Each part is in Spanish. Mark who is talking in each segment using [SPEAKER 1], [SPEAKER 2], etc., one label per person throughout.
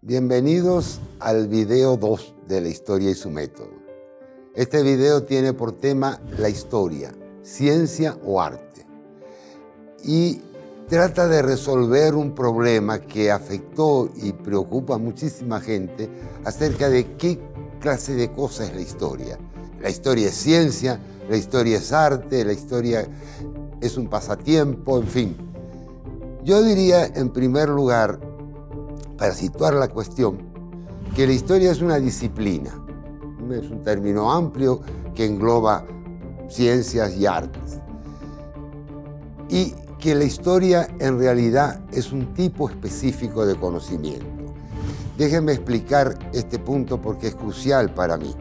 [SPEAKER 1] Bienvenidos al video 2 de la historia y su método. Este video tiene por tema la historia, ciencia o arte. Y trata de resolver un problema que afectó y preocupa a muchísima gente acerca de qué clase de cosa es la historia. La historia es ciencia, la historia es arte, la historia es un pasatiempo, en fin. Yo diría, en primer lugar, para situar la cuestión, que la historia es una disciplina. Es un término amplio que engloba ciencias y artes. Y que la historia en realidad es un tipo específico de conocimiento. Déjenme explicar este punto porque es crucial para mí.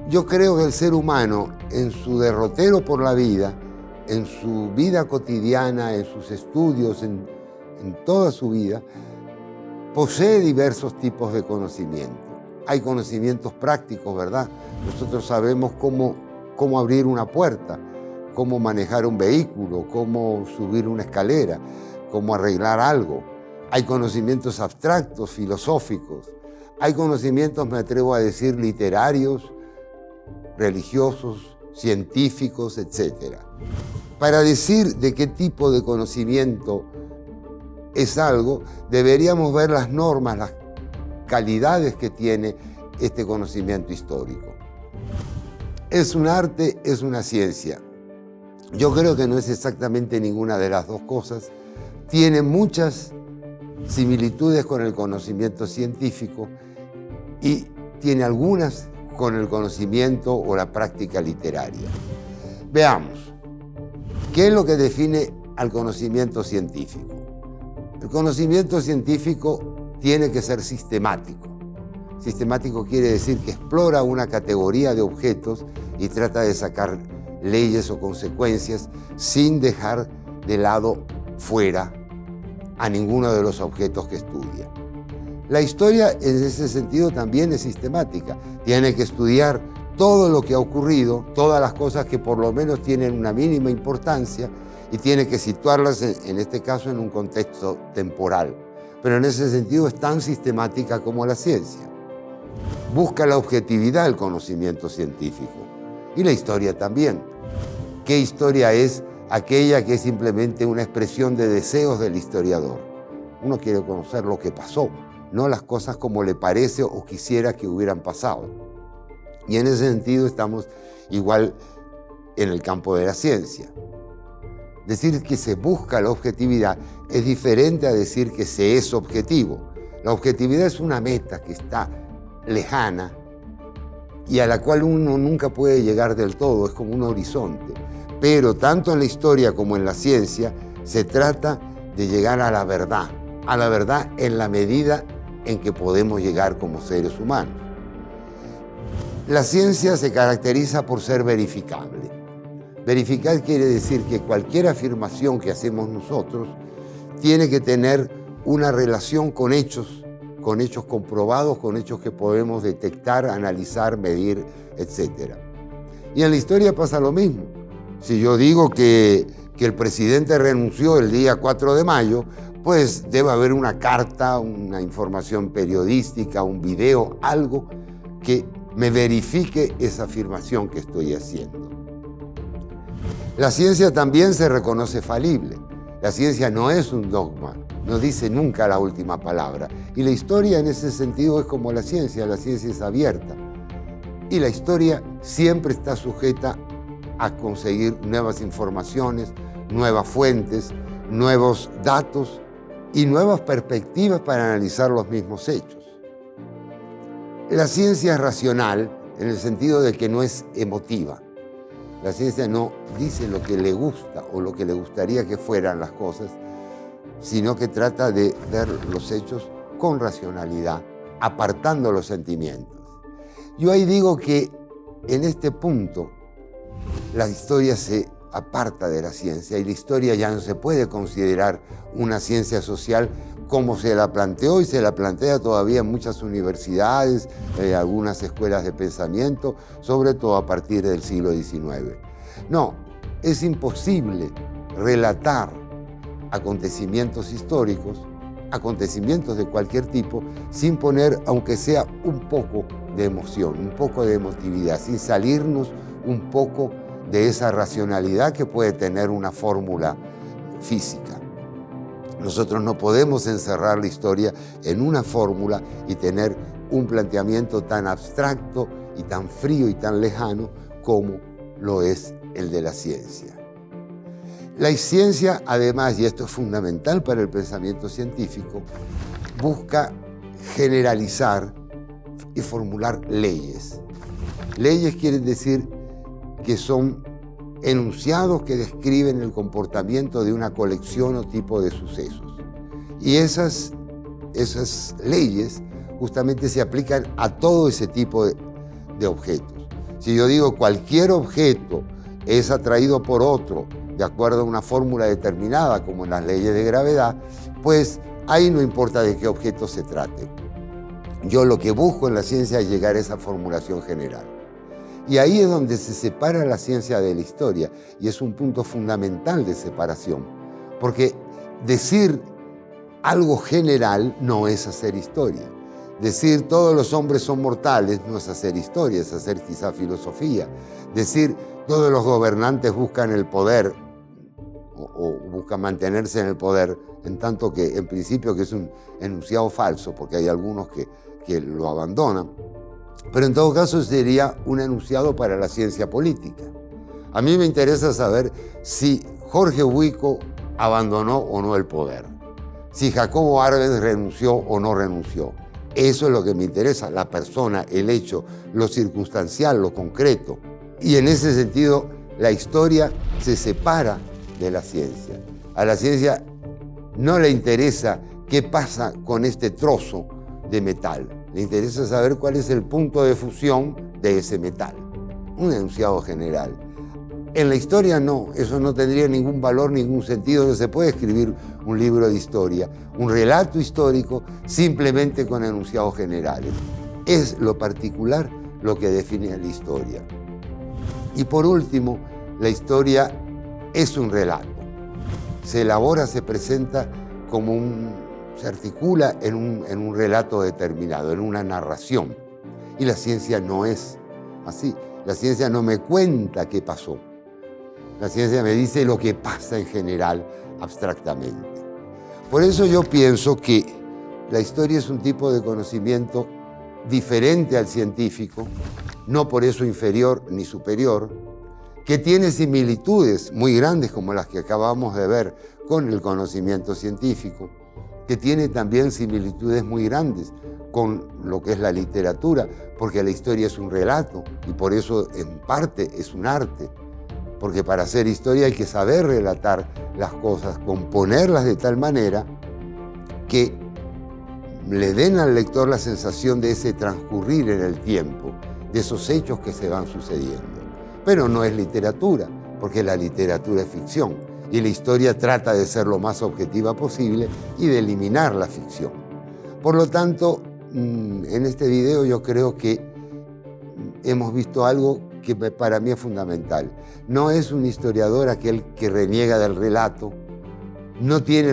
[SPEAKER 1] Yo creo que el ser humano, en su derrotero por la vida, en su vida cotidiana, en sus estudios, en toda su vida, posee diversos tipos de conocimiento. Hay conocimientos prácticos, ¿verdad? Nosotros sabemos cómo abrir una puerta, cómo manejar un vehículo, cómo subir una escalera, cómo arreglar algo. Hay conocimientos abstractos, filosóficos. Hay conocimientos, me atrevo a decir, literarios, religiosos, científicos, etc. Para decir de qué tipo de conocimiento es algo, deberíamos ver las normas, las calidades que tiene este conocimiento histórico. ¿Es un arte? ¿Es una ciencia? Yo creo que no es exactamente ninguna de las dos cosas. Tiene muchas similitudes con el conocimiento científico y tiene algunas con el conocimiento o la práctica literaria. Veamos, ¿qué es lo que define al conocimiento científico? El conocimiento científico tiene que ser sistemático. Sistemático quiere decir que explora una categoría de objetos y trata de sacar leyes o consecuencias sin dejar de lado fuera a ninguno de los objetos que estudia. La historia en ese sentido también es sistemática. Tiene que estudiar todo lo que ha ocurrido, todas las cosas que por lo menos tienen una mínima importancia y tiene que situarlas, en este caso, en un contexto temporal. Pero en ese sentido es tan sistemática como la ciencia. Busca la objetividad del conocimiento científico. Y la historia también. ¿Qué historia es? Aquella que es simplemente una expresión de deseos del historiador. Uno quiere conocer lo que pasó, no las cosas como le parece o quisiera que hubieran pasado. Y en ese sentido estamos igual en el campo de la ciencia. Decir que se busca la objetividad es diferente a decir que se es objetivo. La objetividad es una meta que está lejana y a la cual uno nunca puede llegar del todo, es como un horizonte. Pero tanto en la historia como en la ciencia se trata de llegar a la verdad en la medida en que podemos llegar como seres humanos. La ciencia se caracteriza por ser verificable. Verificar quiere decir que cualquier afirmación que hacemos nosotros tiene que tener una relación con hechos comprobados, con hechos que podemos detectar, analizar, medir, etc. Y en la historia pasa lo mismo. Si yo digo que el presidente renunció el día 4 de mayo, pues debe haber una carta, una información periodística, un video, algo que me verifique esa afirmación que estoy haciendo. La ciencia también se reconoce falible. La ciencia no es un dogma, no dice nunca la última palabra. Y la historia en ese sentido es como la ciencia es abierta. Y la historia siempre está sujeta a conseguir nuevas informaciones, nuevas fuentes, nuevos datos y nuevas perspectivas para analizar los mismos hechos. La ciencia es racional en el sentido de que no es emotiva. La ciencia no dice lo que le gusta o lo que le gustaría que fueran las cosas, sino que trata de ver los hechos con racionalidad, apartando los sentimientos. Yo ahí digo que en este punto la historia se aparta de la ciencia y la historia ya no se puede considerar una ciencia social como se la planteó y se la plantea todavía en muchas universidades, algunas escuelas de pensamiento, sobre todo a partir del siglo XIX. No, es imposible relatar acontecimientos históricos acontecimientos de cualquier tipo sin poner, aunque sea un poco de emoción, un poco de emotividad, sin salirnos un poco de esa racionalidad que puede tener una fórmula física. Nosotros no podemos encerrar la historia en una fórmula y tener un planteamiento tan abstracto y tan frío y tan lejano como lo es el de la ciencia. La ciencia, además, y esto es fundamental para el pensamiento científico, busca generalizar y formular leyes. Leyes quieren decir que son enunciados que describen el comportamiento de una colección o tipo de sucesos. Y esas leyes justamente se aplican a todo ese tipo de objetos. Si yo digo cualquier objeto es atraído por otro de acuerdo a una fórmula determinada, como en las leyes de gravedad, pues ahí no importa de qué objeto se trate. Yo lo que busco en la ciencia es llegar a esa formulación general. Y ahí es donde se separa la ciencia de la historia, y es un punto fundamental de separación, porque decir algo general no es hacer historia. Decir todos los hombres son mortales no es hacer historia, es hacer quizá filosofía. Decir todos los gobernantes buscan el poder o buscan mantenerse en el poder, en tanto que en principio que es un enunciado falso, porque hay algunos que lo abandonan, pero en todo caso sería un enunciado para la ciencia política. A mí me interesa saber si Jorge Ubico abandonó o no el poder, si Jacobo Arbenz renunció o no renunció. Eso es lo que me interesa, la persona, el hecho, lo circunstancial, lo concreto. Y en ese sentido, la historia se separa de la ciencia. A la ciencia no le interesa qué pasa con este trozo de metal. Le interesa saber cuál es el punto de fusión de ese metal. Un enunciado general. En la historia no, eso no tendría ningún valor, ningún sentido. No se puede escribir un libro de historia, un relato histórico, simplemente con enunciados generales. Es lo particular lo que define la historia. Y por último, la historia es un relato. Se elabora, se presenta como se articula en un relato determinado, en una narración. Y la ciencia no es así. La ciencia no me cuenta qué pasó. La ciencia me dice lo que pasa en general, abstractamente. Por eso yo pienso que la historia es un tipo de conocimiento diferente al científico, no por eso inferior ni superior, que tiene similitudes muy grandes como las que acabamos de ver con el conocimiento científico, que tiene también similitudes muy grandes con lo que es la literatura, porque la historia es un relato y por eso en parte es un arte. Porque para hacer historia hay que saber relatar las cosas, componerlas de tal manera que le den al lector la sensación de ese transcurrir en el tiempo, de esos hechos que se van sucediendo. Pero no es literatura, porque la literatura es ficción y la historia trata de ser lo más objetiva posible y de eliminar la ficción. Por lo tanto, en este video yo creo que hemos visto algo que para mí es fundamental. No es un historiador aquel que reniega del relato, no tiene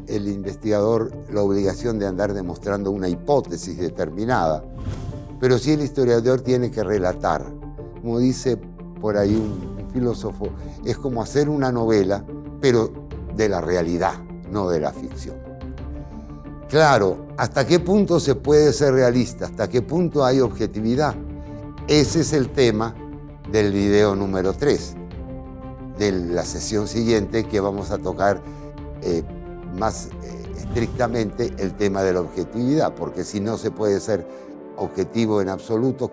[SPEAKER 1] el investigador la obligación de andar demostrando una hipótesis determinada, pero sí el historiador tiene que relatar. Como dice por ahí un filósofo, es como hacer una novela, pero de la realidad, no de la ficción. Claro, ¿hasta qué punto se puede ser realista? ¿Hasta qué punto hay objetividad? Ese es el tema del video número 3, de la sesión siguiente, que vamos a tocar más estrictamente el tema de la objetividad, porque si no se puede ser objetivo en absoluto,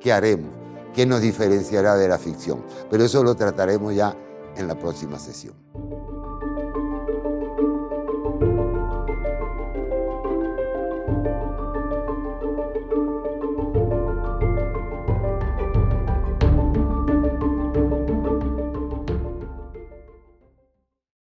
[SPEAKER 1] ¿qué haremos? ¿Qué nos diferenciará de la ficción? Pero eso lo trataremos ya en la próxima sesión.